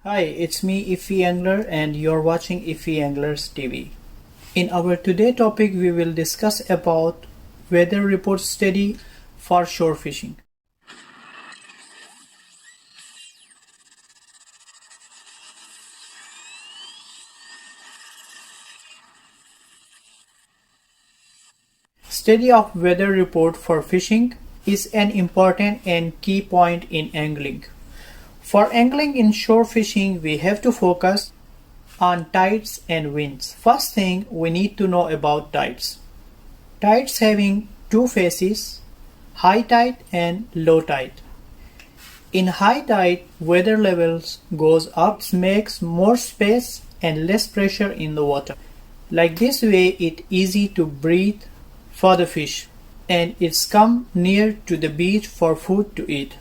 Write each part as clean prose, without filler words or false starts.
Hi, it's me Iffy Angler and you're watching Iffy Anglers TV. In our today topic we will discuss about weather report study for shore fishing. Study of weather report for fishing is an important and key point in angling. For angling in shore fishing, we have to focus on tides and winds. First thing, we need to know about tides. Tides having two phases, high tide and low tide. In high tide, weather levels goes up, makes more space and less pressure in the water. Like this way, it's easy to breathe for the fish and it's come near to the beach for food to eat.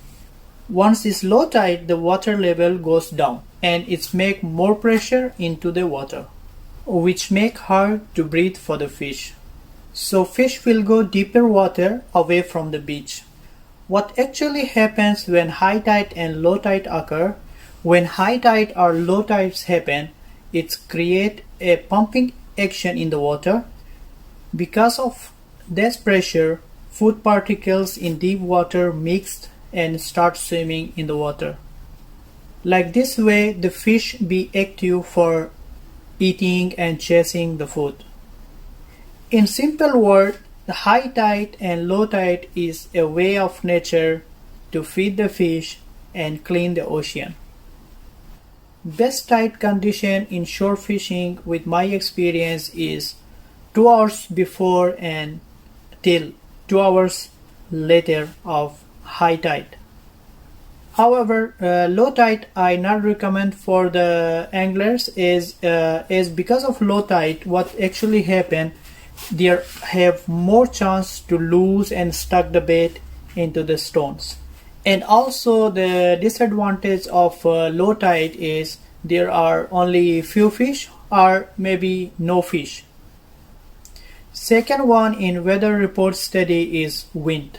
Once it's low tide, the water level goes down and it's make more pressure into the water, which make hard to breathe for the fish. So fish will go deeper water away from the beach. What actually happens when high tide and low tide occur? When high tide or low tides happen, it create a pumping action in the water. Because of this pressure, food particles in deep water mixed and start swimming in the water. Like this way, the fish be active for eating and chasing the food. In simple words, the high tide and low tide is a way of nature to feed the fish and clean the ocean. Best tide condition in shore fishing with my experience is 2 hours before and till 2 hours later of high tide. However, low tide I not recommend for the anglers is because of low tide what actually happen, they have more chance to lose and stuck the bait into the stones. And also the disadvantage of low tide is there are only few fish or maybe no fish. Second one in weather report study is wind.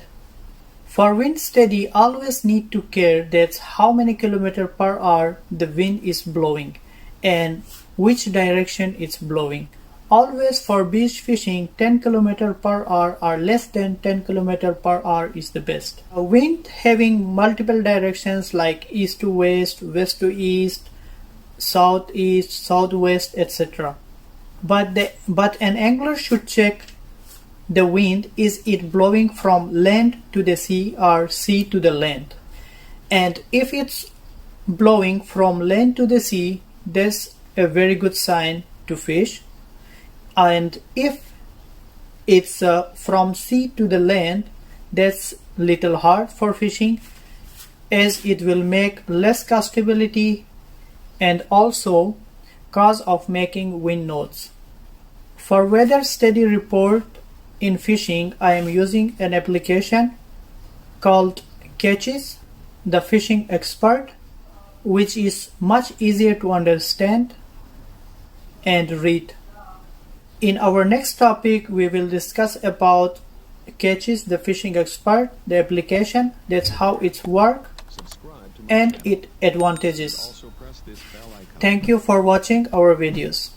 For wind study, always need to care that how many km per hour the wind is blowing and which direction it's blowing. Always for beach fishing, 10 km per hour or less than 10 km per hour is the best. A wind having multiple directions like east to west, west to east, southeast, southwest, etc. But an angler should check the wind, is it blowing from land to the sea or sea to the land? And if it's blowing from land to the sea, that's a very good sign to fish. And if it's from sea to the land, that's little hard for fishing as it will make less castability and also cause of making wind notes. For weather study report in fishing, I am using an application called Catches, the Fishing Expert, which is much easier to understand and read. In our next topic, we will discuss about Catches, the Fishing Expert, the application, that's how it's work and its advantages. Thank you for watching our videos.